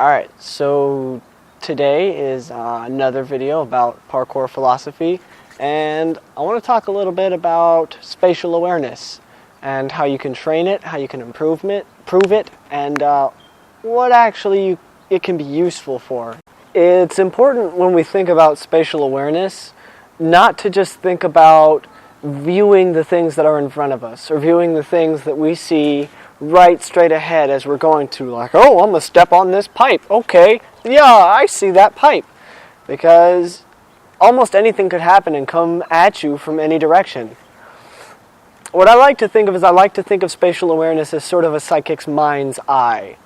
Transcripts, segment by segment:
Alright, so today is another video about parkour philosophy, and I want to talk a little bit about spatial awareness and how you can train it, how you can improve it, and what actually it can be useful for. It's important when we think about spatial awareness not to just think about viewing the things that are in front of us or viewing the things that we see right straight ahead as we're going to, like, oh, I'm going to step on this pipe. Okay, yeah, I see that pipe. Because almost anything could happen and come at you from any direction. What I like to think of is I like to think of spatial awareness as sort of a psychic's mind's eye.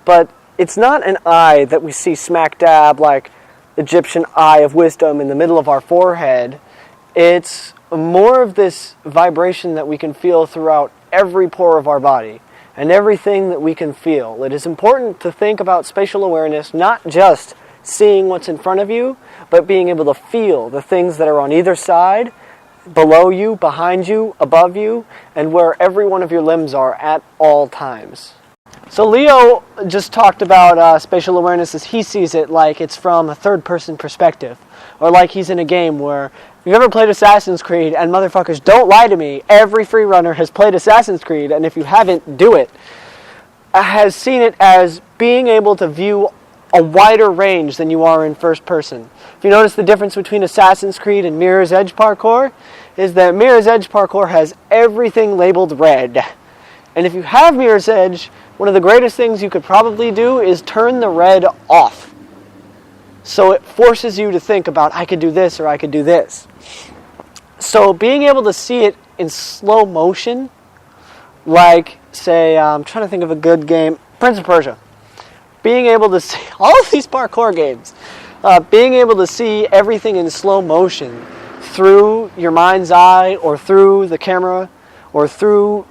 But it's not an eye that we see smack dab like Egyptian eye of wisdom in the middle of our forehead. It's more of this vibration that we can feel throughout every pore of our body and everything that we can feel. It is important to think about spatial awareness not just seeing what's in front of you, but being able to feel the things that are on either side, below you, behind you, above you, and where every one of your limbs are at all times. So Leo just talked about spatial awareness as he sees it, like it's from a third-person perspective, or like he's in a game where, if you've ever played Assassin's Creed, and motherfuckers, don't lie to me, every freerunner has played Assassin's Creed, and if you haven't, do it, has seen it as being able to view a wider range than you are in first person. If you notice the difference between Assassin's Creed and Mirror's Edge Parkour, is that Mirror's Edge Parkour has everything labeled red. And if you have Mirror's Edge, one of the greatest things you could probably do is turn the red off. So it forces you to think about, I could do this or I could do this. So being able to see it in slow motion, like, say, I'm trying to think of a good game, Prince of Persia. Being able to see all of these parkour games, being able to see everything in slow motion through your mind's eye or through the camera or through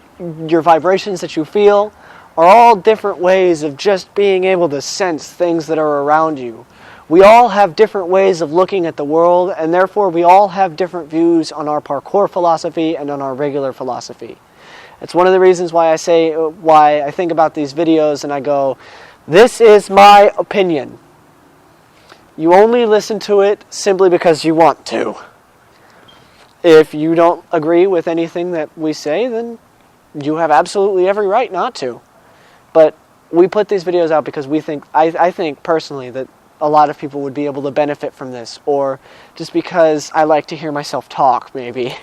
your vibrations that you feel are all different ways of just being able to sense things that are around you. We all have different ways of looking at the world, and therefore we all have different views on our parkour philosophy and on our regular philosophy. It's one of the reasons why I think about these videos and I go, this is my opinion. You only listen to it simply because you want to. If you don't agree with anything that we say, then you have absolutely every right not to. But we put these videos out because we think, I think personally that a lot of people would be able to benefit from this, or just because I like to hear myself talk, maybe.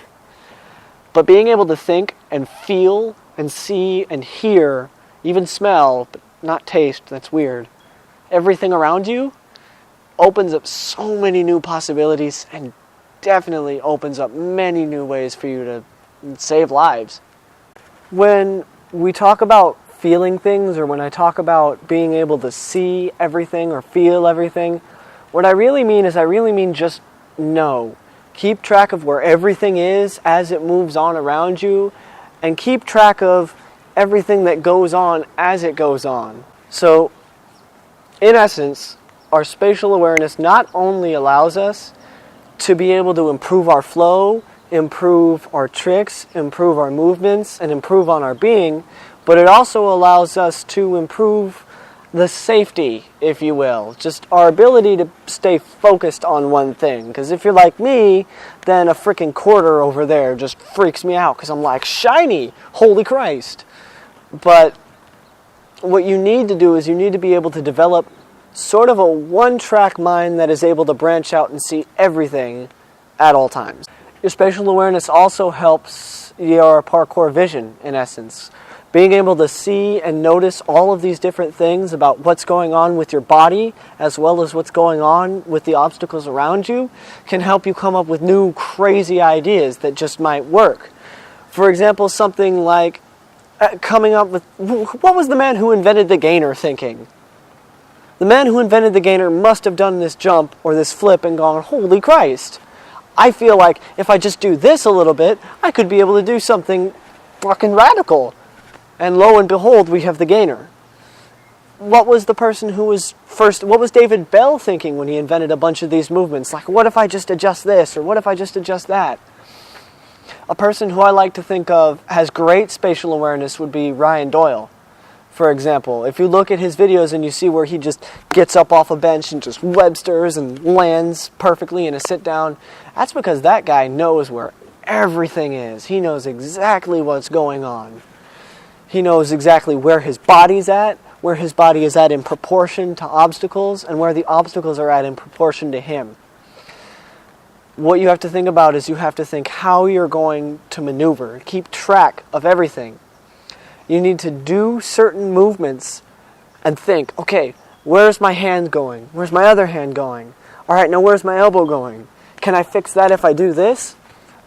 But being able to think and feel and see and hear, even smell, but not taste, that's weird, everything around you opens up so many new possibilities and definitely opens up many new ways for you to save lives. When we talk about feeling things, or when I talk about being able to see everything or feel everything, what I really mean is I really mean just know. Keep track of where everything is as it moves on around you, and keep track of everything that goes on as it goes on. So, in essence, our spatial awareness not only allows us to be able to improve our flow, improve our tricks, improve our movements, and improve on our being, but it also allows us to improve the safety, if you will. Just our ability to stay focused on one thing. Because if you're like me, then a freaking quarter over there just freaks me out because I'm like, shiny! Holy Christ! But what you need to do is you need to be able to develop sort of a one-track mind that is able to branch out and see everything at all times. Your spatial awareness also helps your parkour vision, in essence. Being able to see and notice all of these different things about what's going on with your body, as well as what's going on with the obstacles around you, can help you come up with new crazy ideas that just might work. For example, something like coming up with, what was the man who invented the gainer thinking? The man who invented the gainer must have done this jump or this flip and gone, holy Christ! I feel like if I just do this a little bit, I could be able to do something fucking radical. And lo and behold, we have the gainer. What was the person who was first, what was David Bell thinking when he invented a bunch of these movements? Like, what if I just adjust this, or what if I just adjust that? A person who I like to think of has great spatial awareness would be Ryan Doyle. for example. If you look at his videos and you see where he just gets up off a bench and just websters and lands perfectly in a sit down, that's because that guy knows where everything is. He knows exactly what's going on. He knows exactly where his body's at, where his body is at in proportion to obstacles, and where the obstacles are at in proportion to him. What you have to think about is you have to think how you're going to maneuver. Keep track of everything. You need to do certain movements and think, okay, where's my hand going? Where's my other hand going? All right, now where's my elbow going? Can I fix that if I do this?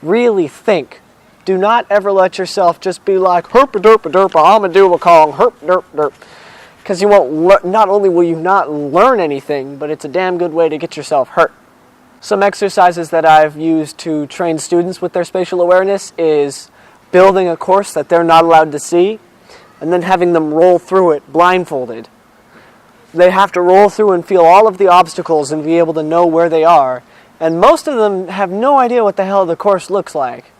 Really think. Do not ever let yourself just be like, herpa-derpa-derpa, I'm going to do a Kong, herp-derp-derp. Because you won't, not only will you not learn anything, but it's a damn good way to get yourself hurt. Some exercises that I've used to train students with their spatial awareness is building a course that they're not allowed to see, and then having them roll through it blindfolded. They have to roll through and feel all of the obstacles and be able to know where they are. And most of them have no idea what the hell the course looks like.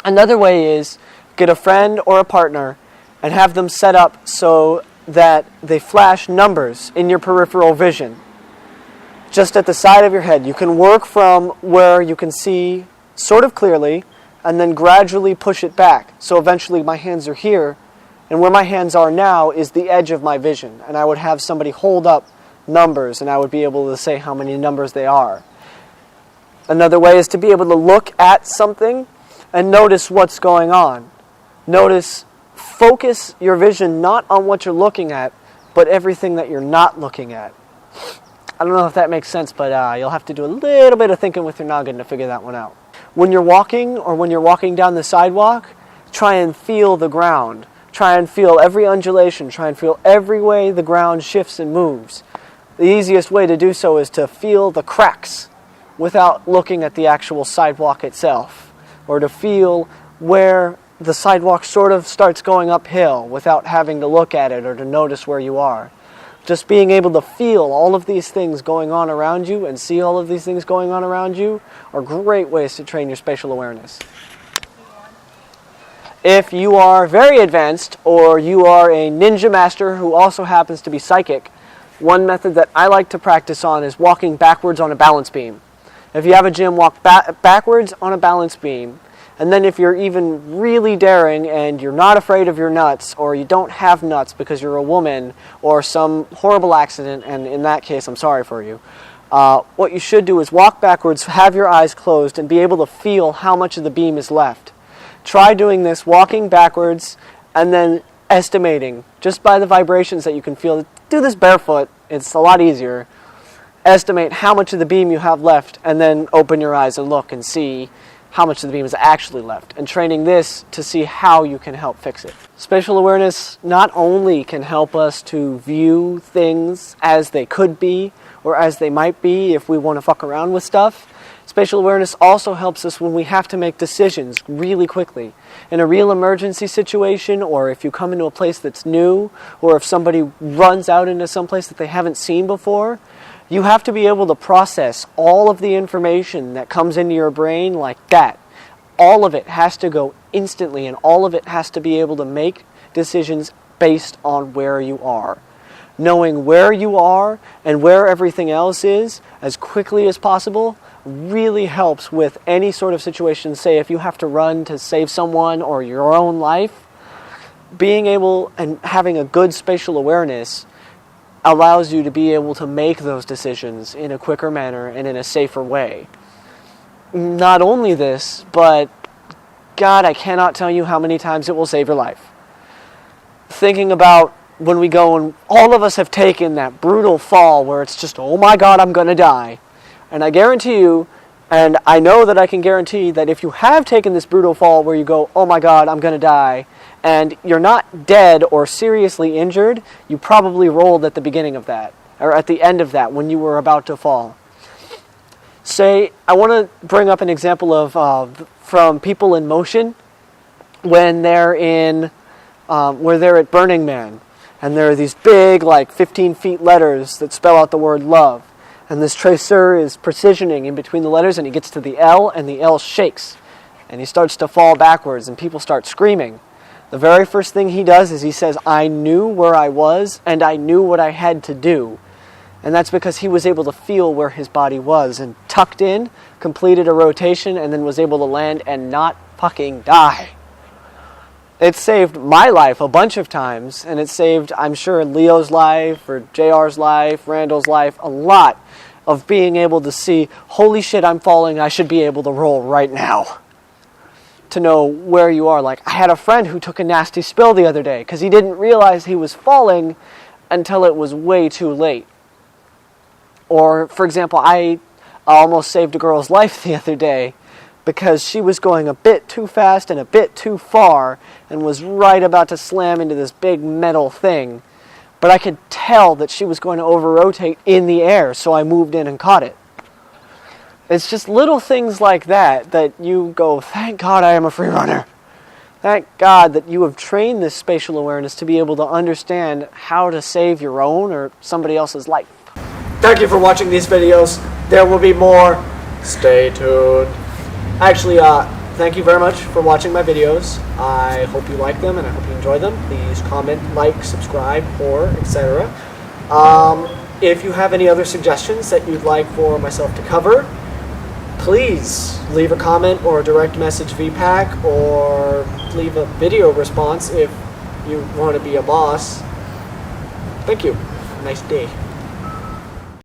Another way is get a friend or a partner and have them set up so that they flash numbers in your peripheral vision. Just at the side of your head. You can work from where you can see sort of clearly and then gradually push it back. So eventually my hands are here, and where my hands are now is the edge of my vision. And I would have somebody hold up numbers and I would be able to say how many numbers they are. Another way is to be able to look at something and notice what's going on. Focus your vision not on what you're looking at, but everything that you're not looking at. I don't know if that makes sense, but you'll have to do a little bit of thinking with your noggin to figure that one out. When you're walking or when you're walking down the sidewalk, try and feel the ground. Try and feel every undulation. Try and feel every way the ground shifts and moves. The easiest way to do so is to feel the cracks without looking at the actual sidewalk itself, or to feel where the sidewalk sort of starts going uphill without having to look at it or to notice where you are. Just being able to feel all of these things going on around you and see all of these things going on around you are great ways to train your spatial awareness. If you are very advanced or you are a ninja master who also happens to be psychic, one method that I like to practice on is walking backwards on a balance beam. If you have a gym, walk backwards on a balance beam. And then if you're even really daring and you're not afraid of your nuts, or you don't have nuts because you're a woman or some horrible accident, and in that case I'm sorry for you, what you should do is walk backwards, have your eyes closed, and be able to feel how much of the beam is left. Try doing this, walking backwards, and then estimating, just by the vibrations that you can feel. Do this barefoot, it's a lot easier. Estimate how much of the beam you have left, and then open your eyes and look and see how much of the beam is actually left, and training this to see how you can help fix it. Spatial awareness not only can help us to view things as they could be or as they might be if we want to fuck around with stuff. Spatial awareness also helps us when we have to make decisions really quickly. In a real emergency situation, or if you come into a place that's new, or if somebody runs out into some place that they haven't seen before, you have to be able to process all of the information that comes into your brain like that. All of it has to go instantly, and all of it has to be able to make decisions based on where you are. Knowing where you are and where everything else is as quickly as possible really helps with any sort of situation. Say if you have to run to save someone or your own life, being able and having a good spatial awareness allows you to be able to make those decisions in a quicker manner and in a safer way. Not only this, but God, I cannot tell you how many times it will save your life. Thinking about when we go and all of us have taken that brutal fall where it's just, oh my God, I'm going to die. And I guarantee you, and I know that I can guarantee that if you have taken this brutal fall where you go, oh my God, I'm going to die, and you're not dead or seriously injured, you probably rolled at the beginning of that, or at the end of that when you were about to fall. Say, I want to bring up an example of from People in Motion when they're in, where they're at Burning Man, and there are these big, like 15 feet letters that spell out the word love. And this tracer is precisioning in between the letters, and he gets to the L, and the L shakes. And he starts to fall backwards, and people start screaming. The very first thing he does is he says, I knew where I was and I knew what I had to do. And that's because he was able to feel where his body was and tucked in, completed a rotation, and then was able to land and not fucking die. It saved my life a bunch of times, and it saved, I'm sure, Leo's life or JR's life, Randall's life, a lot of being able to see, holy shit, I'm falling, I should be able to roll right now. To know where you are. Like, I had a friend who took a nasty spill the other day because he didn't realize he was falling until it was way too late. Or, for example, I almost saved a girl's life the other day because she was going a bit too fast and a bit too far and was right about to slam into this big metal thing. But I could tell that she was going to over-rotate in the air, so I moved in and caught it. It's just little things like that that you go, thank God I am a free runner. Thank God that you have trained this spatial awareness to be able to understand how to save your own or somebody else's life. Thank you for watching these videos. There will be more. Stay tuned. Actually, thank you very much for watching my videos. I hope you like them and I hope you enjoy them. Please comment, like, subscribe, or etc. If you have any other suggestions that you'd like for myself to cover, please leave a comment or a direct message VPAC or leave a video response if you want to be a boss. Thank you. Have a nice day.